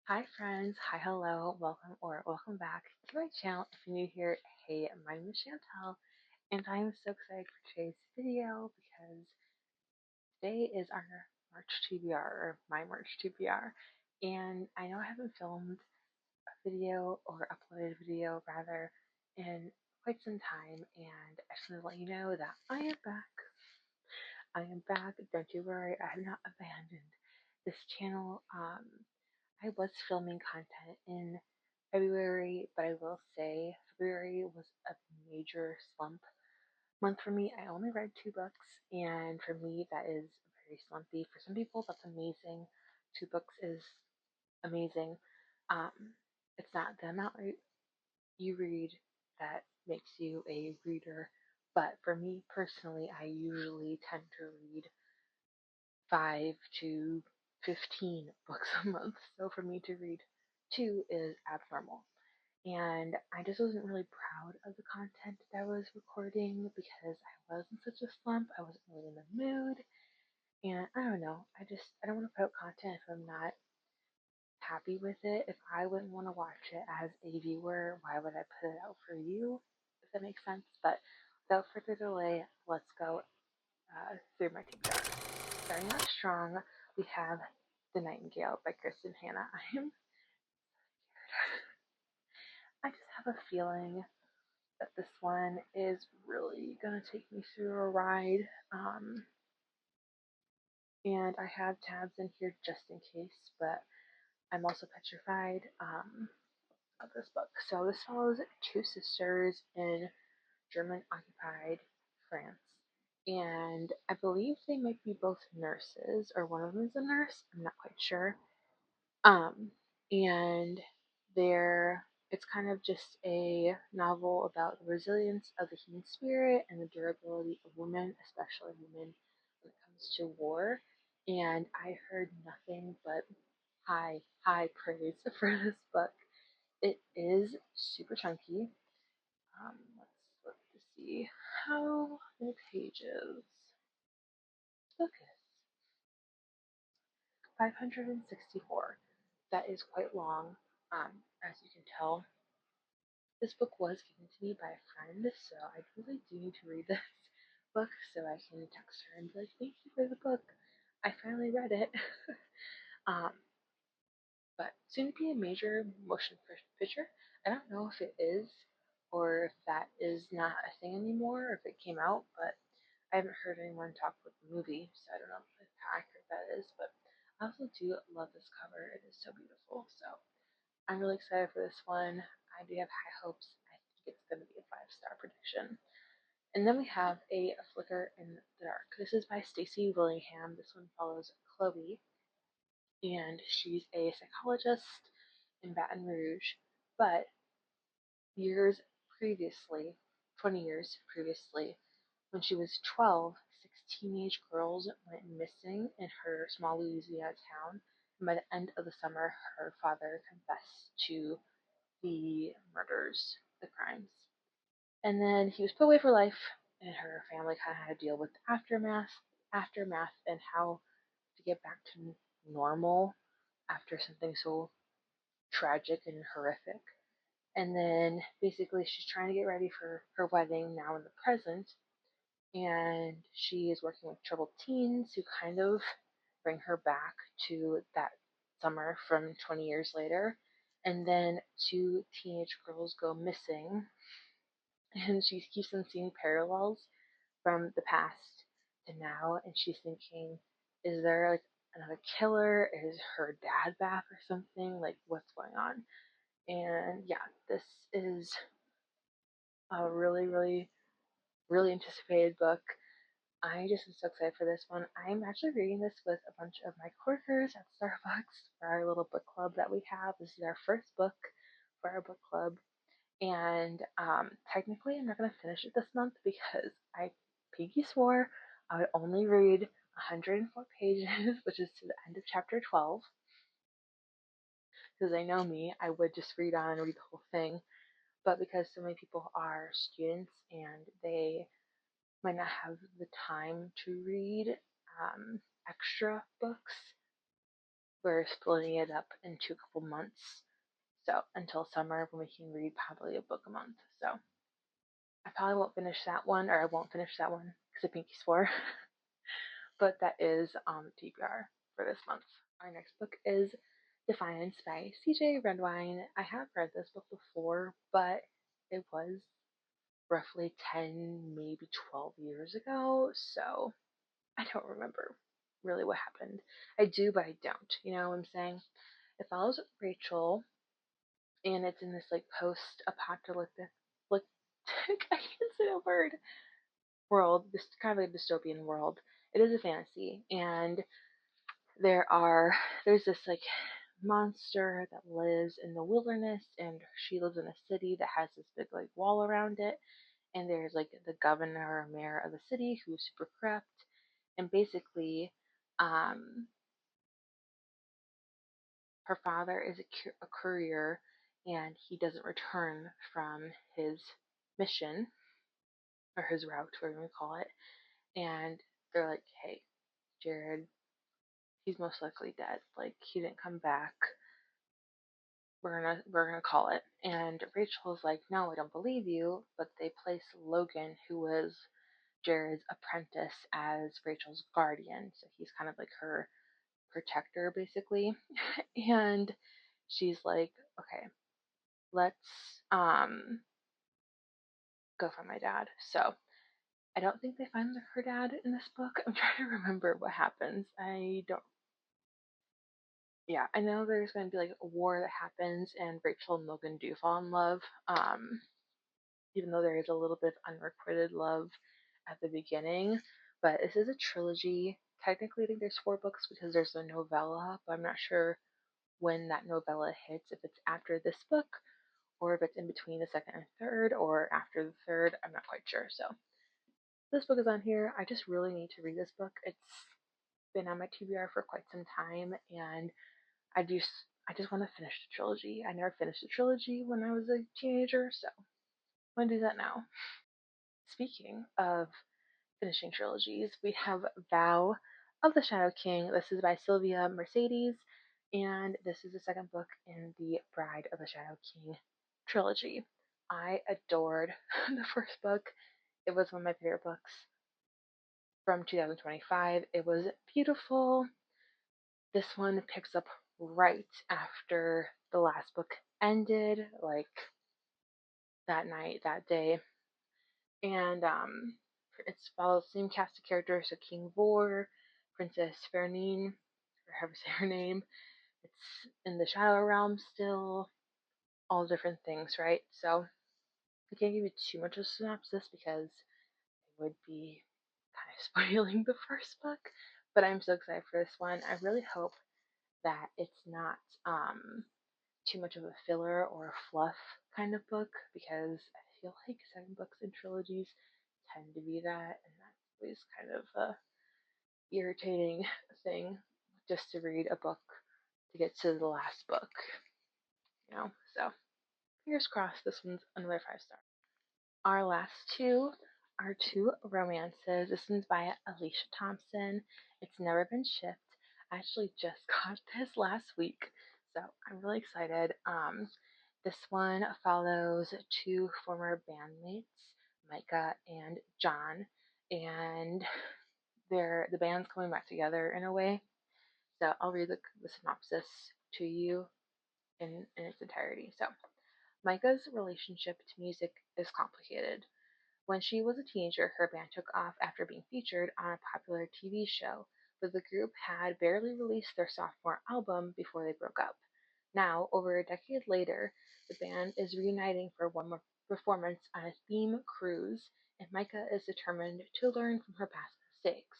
Hi friends, hi hello, welcome back to my channel. If you're new here, hey, my name is Shantel, and I'm so excited for today's video because today is our March TBR, or my March TBR, and I know I haven't filmed a video or uploaded a video rather in quite some time, and I just want to let you know that I am back. I am back. Don't you worry, I have not abandoned this channel. I was filming content in February, but I will say February was a major slump month for me. I only read 2 books, and for me, that is very slumpy. For some people, that's amazing. 2 books is amazing. Um, it's not the amount you read that makes you a reader, but for me personally, I usually tend to read 5 to 15 books a month. So for me to read 2 is abnormal. And I just wasn't really proud of the content that I was recording because I was in such a slump. I wasn't really in the mood. And I don't know. I don't want to put out content if I'm not happy with it. If I wouldn't want to watch it as a viewer, why would I put it out for you? If that makes sense. But without further delay, let's go through my TBR. Starting out strong, we have The Nightingale by Kristen Hanna. I just have a feeling that this one is really gonna take me through a ride. And I have tabs in here just in case, but I'm also petrified of this book. So this follows 2 sisters in German occupied France. And I believe they might be both nurses, or one of them is a nurse. I'm not quite sure. Um, and there, it's kind of just a novel about the resilience of the human spirit and the durability of women, especially women when it comes to war. And I heard nothing but high praise for this book. It is super chunky. Let's look to see how many pages. Okay, 564. That is quite long, as you can tell. This book was given to me by a friend, so I really do need to read this book so I can text her and be like, "Thank you for the book. I finally read it." um, but soon to be a major motion picture. I don't know if it is or if that is not a thing anymore, or if it came out, but I haven't heard anyone talk about the movie, so I don't know how accurate that is. But I also do love this cover. It is so beautiful. So I'm really excited for this one. I do have high hopes. I think it's going to be a 5-star prediction. And then we have A Flicker in the Dark. This is by Stacey Willingham. This one follows Chloe, and she's a psychologist in Baton Rouge. But years previously, 20 years previously, when she was 12, 6 teenage girls went missing in her small Louisiana town. And by the end of the summer, her father confessed to the murders, the crimes. And then he was put away for life, and her family kind of had to deal with the aftermath, and how to get back to normal after something so tragic and horrific. And then basically, she's trying to get ready for her wedding now in the present, and she is working with troubled teens who kind of bring her back to that summer from 20 years later. And then 2 teenage girls go missing, and she keeps on seeing parallels from the past to now, and she's thinking, is there like another killer? Is her dad back or something? Like, what's going on? And yeah, this is a really anticipated book. I just am so excited for this one. I'm actually reading this with a bunch of my coworkers at Starbucks for our little book club that we have. This is our first book for our book club. And technically, I'm not going to finish it this month because I pinky swore I would only read 104 pages, which is to the end of chapter 12. Because I know me, I would just read on and read the whole thing. But because so many people are students and they might not have the time to read extra books, we're splitting it up into a couple months. So until summer when we can read probably a book a month. So I probably won't finish that one, or I won't finish that one because of Pinky Swore. But that is TBR for this month. Our next book is Defiance by CJ Redwine. I have read this book before, but it was roughly 10, maybe 12 years ago, so I don't remember really what happened. I do, but I don't. You know what I'm saying? It follows Rachel, and it's in this like post-apocalyptic, like I can't say a word, world. This kind of like dystopian world. It is a fantasy, and there's this like monster that lives in the wilderness, and she lives in a city that has this big like wall around it, and there's like the governor or mayor of the city who's super corrupt, and basically um her father is a courier, and he doesn't return from his mission or his route, whatever you call it, and they're like, hey, Jared, he's most likely dead, like he didn't come back, we're gonna call it. And Rachel's like, no, I don't believe you, but they place Logan, who was Jared's apprentice, as Rachel's guardian, so he's kind of like her protector basically. And she's like, okay, let's go find my dad. So I don't think they find her dad in this book. I'm trying to remember what happens. I don't. Yeah, I know there's going to be like a war that happens, and Rachel and Logan do fall in love. Even though there is a little bit of unrequited love at the beginning. But this is a trilogy. Technically, I think there's 4 books because there's a novella, but I'm not sure when that novella hits, if it's after this book or if it's in between the second and third or after the third. I'm not quite sure. So this book is on here. I just really need to read this book. It's been on my TBR for quite some time, and I just I just want to finish the trilogy. I never finished the trilogy when I was a teenager, so I'm gonna do that now. Speaking of finishing trilogies, we have Vow of the Shadow King. This is by Sylvia Mercedes, and this is the second book in the Bride of the Shadow King trilogy. I adored the first book. It was one of my favorite books from 2025. It was beautiful. This one picks up right after the last book ended, like that night, that day. And it's follows the same cast of characters, so King Vor, Princess Fernine, or however you say her name. It's in the Shadow Realm still, all different things, right? So I can't give you too much of a synopsis because it would be kind of spoiling the first book. But I'm so excited for this one. I really hope that it's not too much of a filler or a fluff kind of book, because I feel like 7 books in trilogies tend to be that, and that's always kind of a irritating thing just to read a book to get to the last book, you know. So fingers crossed this one's another 5 star. Our last two are 2 romances. This one's by Alicia Thompson. It's Never Been Shipped. I actually just got this last week, so I'm really excited. This one follows 2 former bandmates, Micah and John, and the band's coming back together in a way. So I'll read the synopsis to you in its entirety. So Micah's relationship to music is complicated. When she was a teenager, her band took off after being featured on a popular TV show, but the group had barely released their sophomore album before they broke up. Now, over a decade later, the band is reuniting for one more performance on a theme cruise, and Micah is determined to learn from her past mistakes.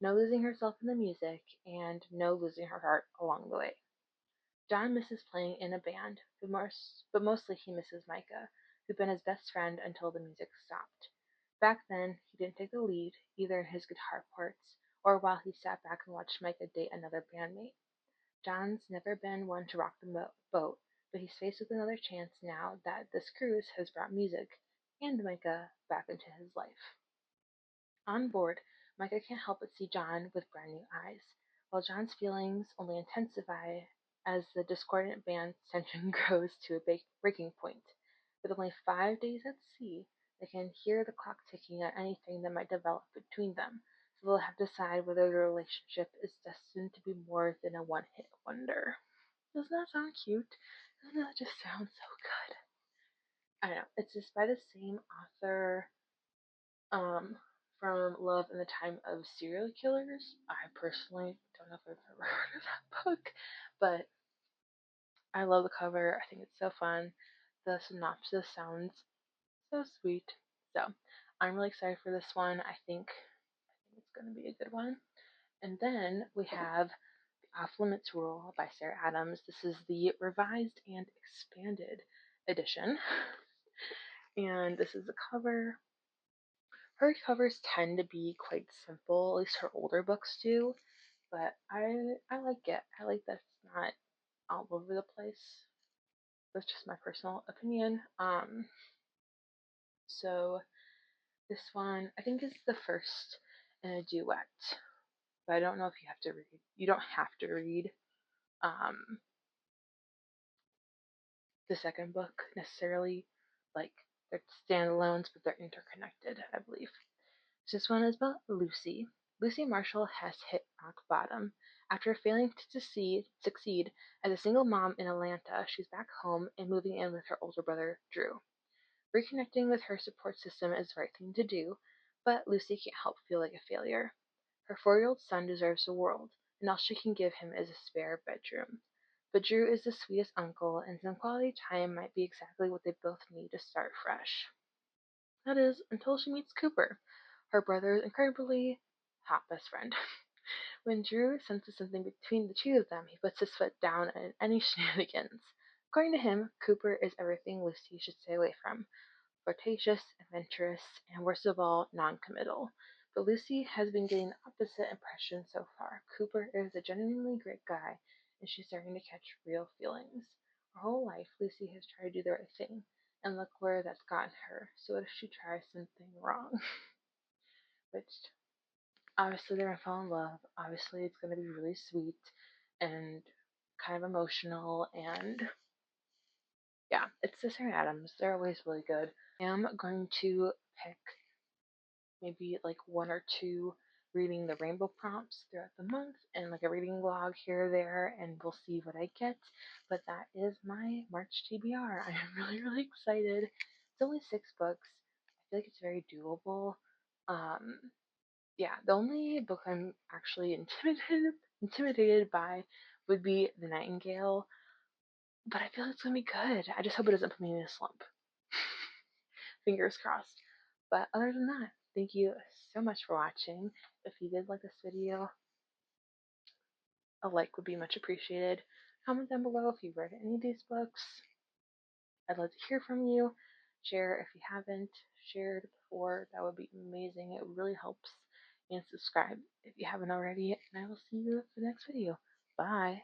No losing herself in the music, and no losing her heart along the way. John misses playing in a band, but mostly he misses Micah, who'd been his best friend until the music stopped. Back then, he didn't take the lead, either in his guitar parts or while he sat back and watched Micah date another bandmate. John's never been one to rock the boat, but he's faced with another chance now that this cruise has brought music and Micah back into his life. On board, Micah can't help but see John with brand new eyes. while John's feelings only intensify as the discordant band's tension grows to a breaking point. With only 5 days at sea, they can hear the clock ticking on anything that might develop between them, so they'll have to decide whether their relationship is destined to be more than a one-hit wonder. Doesn't that sound cute? Doesn't that just sound so good? I don't know. It's just by the same author um, from Love in the Time of Serial Killers. I personally don't know if I've ever heard of that book, but I love the cover. I think it's so fun. The synopsis sounds so sweet. So I'm really excited for this one. I think it's going to be a good one. And then we have The Off Limits Rule by Sarah Adams. This is the revised and expanded edition. And this is the cover. Her covers tend to be quite simple, at least her older books do, but I like it. I like that it's not all over the place. That's just my personal opinion. So this one I think is the first in a duet, but I don't know if you have to read. You don't have to read um, the second book necessarily. Like they're standalones, but they're interconnected, I believe. So this one is about Lucy. Lucy Marshall has hit rock bottom. After failing to succeed as a single mom in Atlanta, she's back home and moving in with her older brother, Drew. Reconnecting with her support system is the right thing to do, but Lucy can't help feel like a failure. Her 4-year-old son deserves the world, and all she can give him is a spare bedroom. But Drew is the sweetest uncle, and some quality time might be exactly what they both need to start fresh. That is, until she meets Cooper, her brother's incredibly hot best friend. When Drew senses something between the two of them, he puts his foot down on any shenanigans. According to him, Cooper is everything Lucy should stay away from: flirtatious, adventurous, and worst of all, non-committal. But Lucy has been getting the opposite impression so far. Cooper is a genuinely great guy, and she's starting to catch real feelings. Her whole life, Lucy has tried to do the right thing, and look where that's gotten her. So what if she tries something wrong? Which, obviously, they're gonna fall in love. Obviously, it's gonna be really sweet and kind of emotional, and yeah, it's the Sarah Adams. They're always really good. I'm going to pick maybe like one or two reading the rainbow prompts throughout the month and like a reading log here or there, and we'll see what I get. But that is my March TBR. I am really, really excited. It's only 6 books. I feel like it's very doable. Um, yeah, the only book I'm actually intimidated by would be The Nightingale, but I feel it's gonna be good. I just hope it doesn't put me in a slump. Fingers crossed. But other than that, thank you so much for watching. If you did like this video, a like would be much appreciated. Comment down below if you've read any of these books. I'd love to hear from you. Share if you haven't shared before. That would be amazing. It really helps. And subscribe if you haven't already. And I will see you for the next video. Bye.